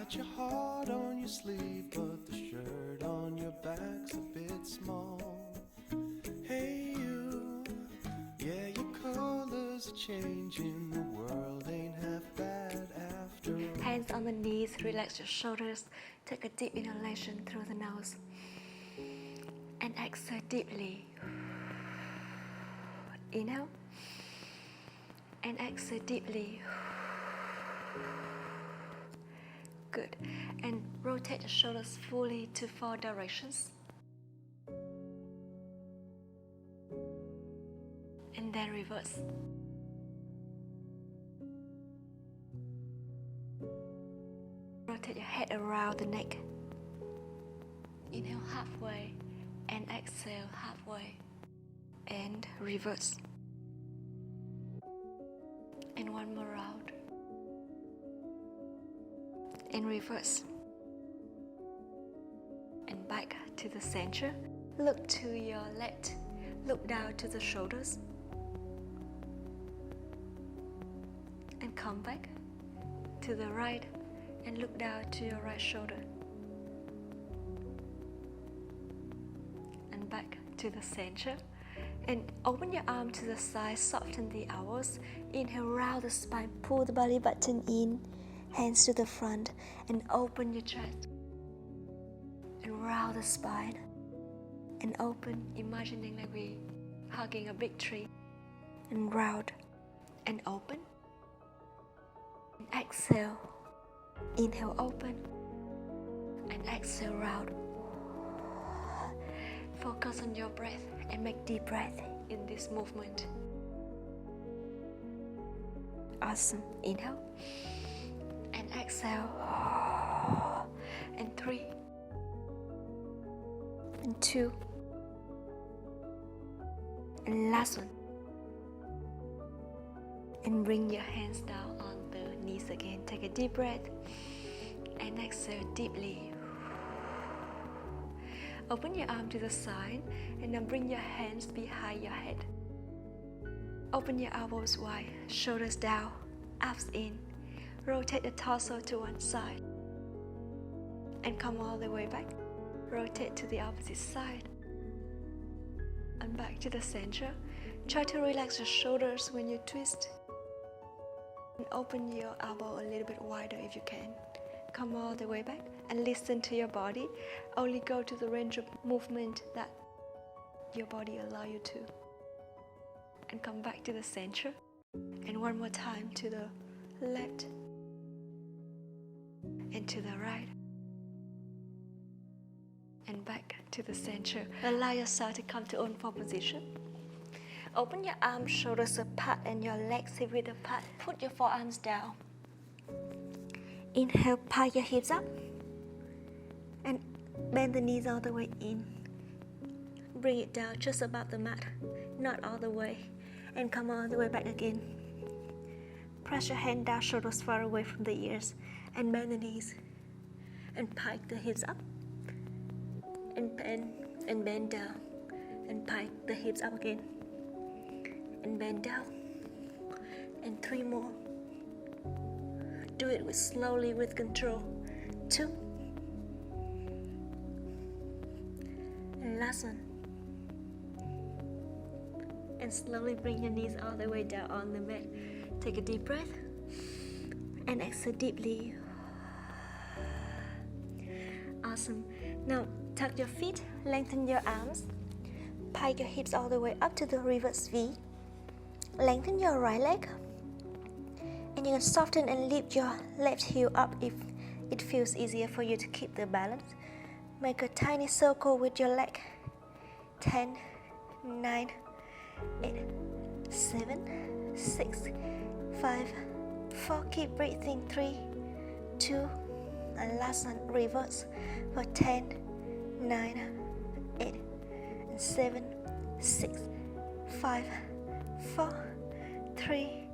got your heart on your sleeve, but the shirt on your back's a bit small. Hey you, yeah, your colors are changing. The world ain't half bad after all. Hands on the knees, relax your shoulders. Take a deep inhalation through the nose. And exhale deeply. Inhale. And exhale deeply. Good. And rotate the shoulders fully to 4 directions. And then reverse. Rotate your head around the neck. Inhale halfway and exhale halfway. And reverse. And one more round. And reverse. And back to the center. Look to your left. Look down to the shoulders. And come back to the right and look down to your right shoulder. And back to the center. And open your arm to the side, soften the elbows. Inhale, round the spine, pull the belly button in, hands to the front, and open your chest. And round the spine, and open, imagining like we hugging a big tree. And round, and open. And exhale. Inhale, open. And exhale, round. Focus on your breath and make deep breath in this movement. Awesome. Inhale. And exhale. And 3. And 2. And last one. And bring your hands down on the knees again. Take a deep breath. And exhale deeply. Open your arm to the side and now bring your hands behind your head. Open your elbows wide, shoulders down, abs in. Rotate the torso to one side. And come all the way back. Rotate to the opposite side. And back to the center. Try to relax your shoulders when you twist. And open your elbow a little bit wider if you can. Come all the way back and listen to your body. Only go to the range of movement that your body allows you to. And come back to the center. And one more time to the left and to the right. And back to the center. Allow yourself to come to own four position. Open your arms, shoulders apart, and your legs hip-width apart. Put your forearms down. Inhale, pile your hips up. And bend the knees all the way in. Bring it down just above the mat, not all the way. And come all the way back again. Press your hand down, shoulders far away from the ears. And bend the knees. And pike the hips up. And bend down. And pike the hips up again. And bend down. And 3 more. Do it slowly with control. 2. And last one. And slowly bring your knees all the way down on the mat. Take a deep breath. And exhale deeply. Awesome. Now tuck your feet, lengthen your arms. Pike your hips all the way up to the reverse V. Lengthen your right leg. And you can soften and lift your left heel up if it feels easier for you to keep the balance. Make a tiny circle with your leg. 10, 9, 8, 7, 6, 5, 4. Keep breathing. 3, 2, and last one. Reverse for 10, 9, 8, 7, 6, 5, 4, 3,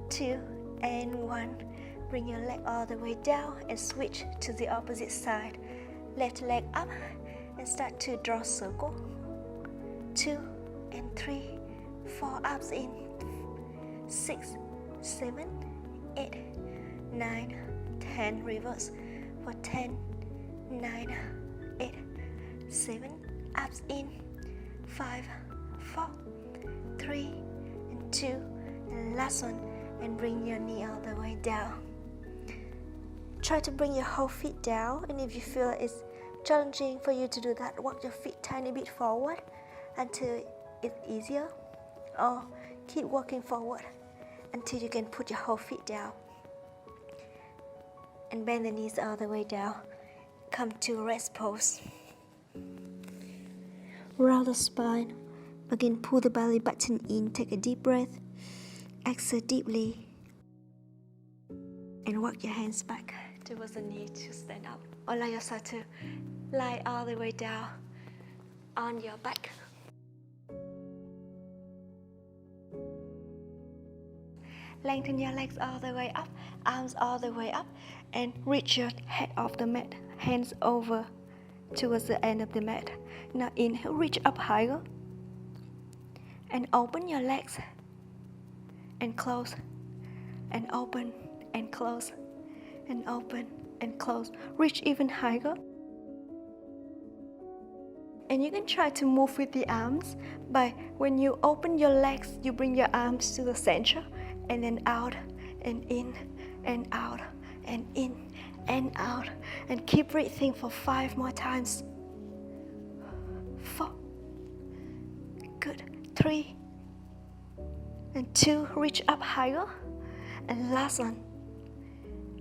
2, and 1. Bring your leg all the way down and switch to the opposite side. Left leg up and start to draw circle. 2 and 3, 4, arms in. 6, 7, 8, 9, 10. Reverse for 10, 9, 8, 7, abs in, 5, 4, 3, and 2, and last one, and bring your knee all the way down. Try to bring your whole feet down, and if you feel it's challenging for you to do that, walk your feet tiny bit forward until it's easier, or keep walking forward until you can put your whole feet down. And bend the knees all the way down. Come to rest pose. Round the spine. Again, pull the belly button in. Take a deep breath. Exhale deeply. And walk your hands back towards the knee to stand up. Allow yourself to lie all the way down on your back. Lengthen your legs all the way up, arms all the way up, and reach your head off the mat, hands over towards the end of the mat. Now inhale, reach up higher, and open your legs, and close, and open, and close, and open, and close. Reach even higher. And you can try to move with the arms by when you open your legs, you bring your arms to the center, and then out, and in, and out, and in, and out. And keep breathing for 5 more times. 4. Good. 3. And 2. Reach up higher. And last one.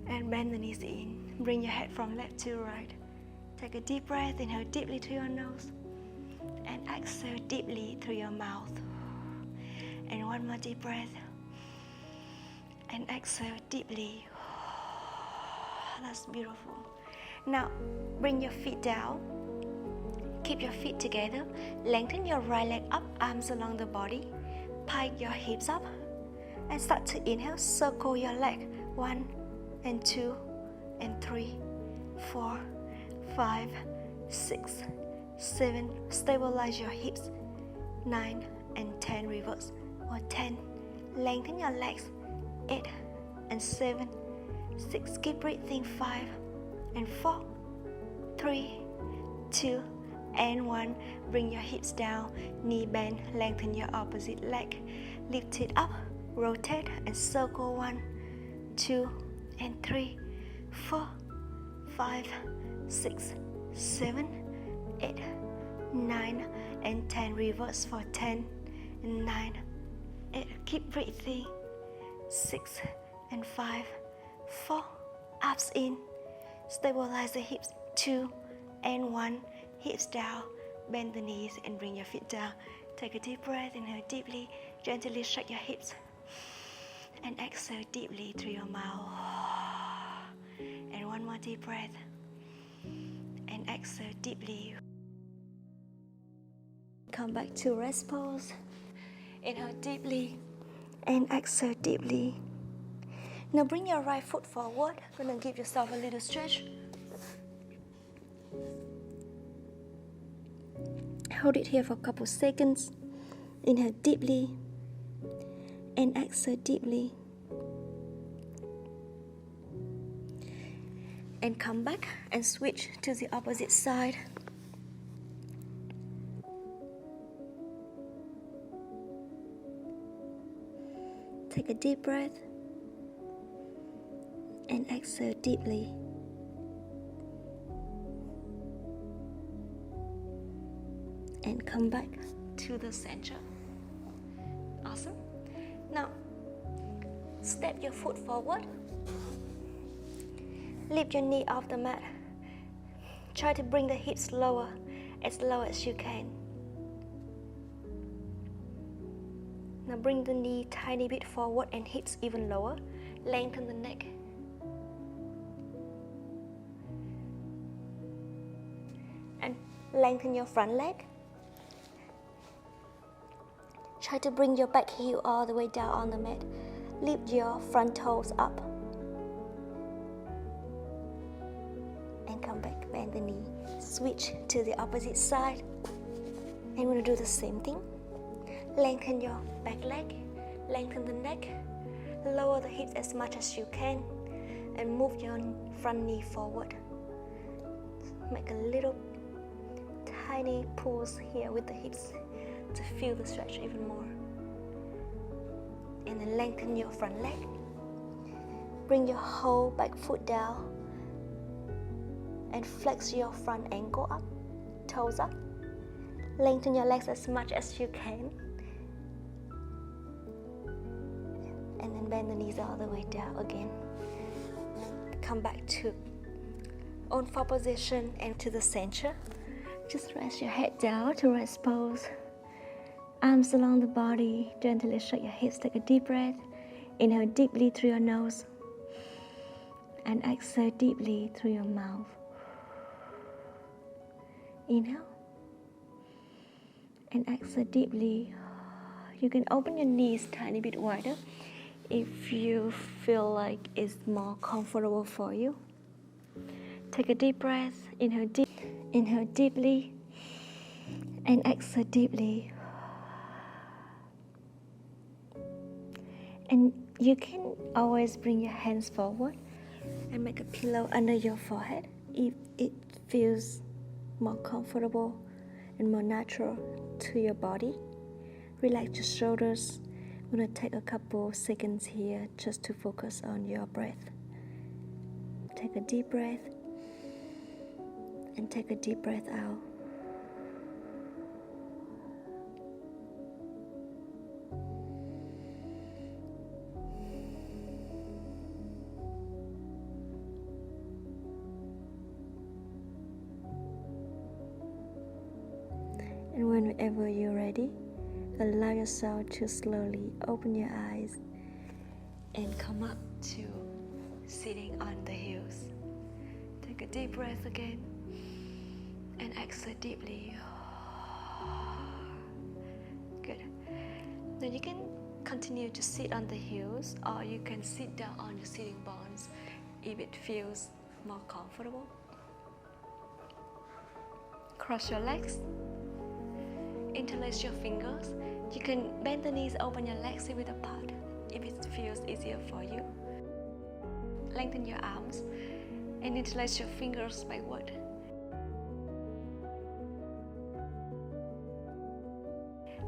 And bend the knees in. Bring your head from left to right. Take a deep breath. Inhale deeply through your nose. And exhale deeply through your mouth. And one more deep breath. And exhale deeply. That's beautiful. Now, bring your feet down. Keep your feet together. Lengthen your right leg up, arms along the body. Pike your hips up. And start to inhale. Circle your leg. 1, and 2, and 3, 4, 5, 6, 7. Stabilize your hips. 9 and 10. Reverse. Or 10. Lengthen your legs. 8 and 7, 6. Keep breathing. 5 and 4, 3, 2, and 1. Bring your hips down, knee bend, lengthen your opposite leg. Lift it up, rotate and circle. 1, 2, and 3, 4, 5, 6, 7, 8, 9, and 10. Reverse for 10 and 9, 8. Keep breathing. 6 and 5, 4, abs in, stabilize the hips. 2 and 1, hips down, bend the knees and bring your feet down. Take a deep breath, inhale deeply, gently shake your hips, and exhale deeply through your mouth. And one more deep breath, and exhale deeply. Come back to rest pose. Inhale deeply. And exhale deeply. Now bring your right foot forward. Gonna give yourself a little stretch. Hold it here for a couple seconds. Inhale deeply. And exhale deeply. And come back and switch to the opposite side. Take a deep breath and exhale deeply. And come back to the center. Awesome. Now, step your foot forward. Lift your knee off the mat. Try to bring the hips lower, as low as you can. Now bring the knee tiny bit forward and hips even lower. Lengthen the neck. And lengthen your front leg. Try to bring your back heel all the way down on the mat. Lift your front toes up. And come back, bend the knee. Switch to the opposite side. And we're going to do the same thing. Lengthen your back leg, lengthen the neck, lower the hips as much as you can, and move your front knee forward. make a little tiny pulse here with the hips to feel the stretch even more. And then lengthen your front leg. Bring your whole back foot down and flex your front ankle up, toes up. Lengthen your legs as much as you can. And then bend the knees all the way down again. Come back to on four position and to the center. Just rest your head down to rest pose. Arms along the body, gently shake your hips, take a deep breath. Inhale deeply through your nose and exhale deeply through your mouth. Inhale and exhale deeply. You can open your knees a tiny bit wider if you feel like it's more comfortable for you. Take a deep breath, inhale deeply and exhale deeply. And you can always bring your hands forward and make a pillow under your forehead if it feels more comfortable and more natural to your body. Relax your shoulders. I'm going to take a couple seconds here just to focus on your breath. Take a deep breath and take a deep breath out. And whenever you're ready, allow yourself to slowly open your eyes and come up to sitting on the heels. Take a deep breath again and exhale deeply. Good. Then you can continue to sit on the heels, or you can sit down on your sitting bones if it feels more comfortable. Cross your legs. Interlace your fingers. You can bend the knees, open your legs a bit apart if it feels easier for you. Lengthen your arms and interlace your fingers backward.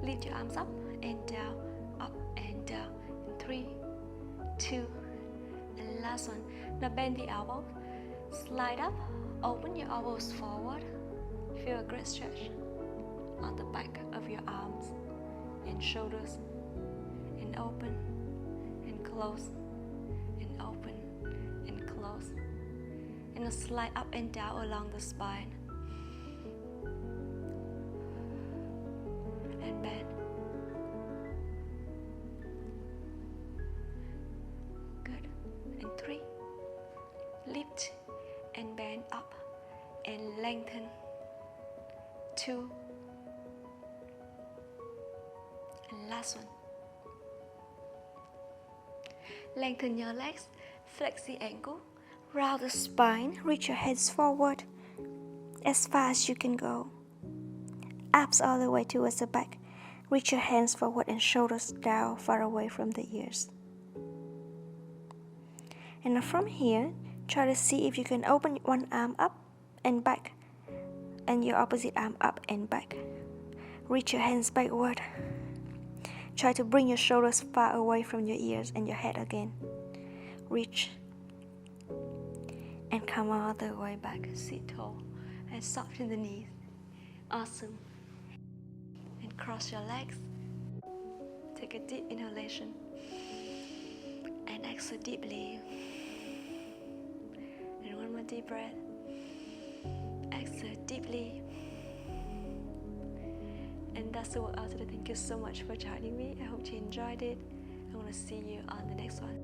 Lift your arms up and down, up and down. In 3, 2, and last one. Now bend the elbows, slide up, open your elbows forward. Feel a great stretch on the back of your arms and shoulders, and open and close and open and close, and slide up and down along the spine and bend. Good. And 3, lift and bend up and lengthen. 2, and last one. Lengthen your legs, flex the ankle, round the spine, reach your heads forward as far as you can go. Abs all the way towards the back. Reach your hands forward and shoulders down, far away from the ears. And from here, try to see if you can open one arm up and back, and your opposite arm up and back. Reach your hands backward. Try to bring your shoulders far away from your ears and your head again. Reach and come all the way back. Sit tall and soften the knees. Awesome. And cross your legs. Take a deep inhalation and exhale deeply. And one more deep breath. Exhale deeply. And that's the workout today. Thank you so much for joining me. I hope you enjoyed it. I want to see you on the next one.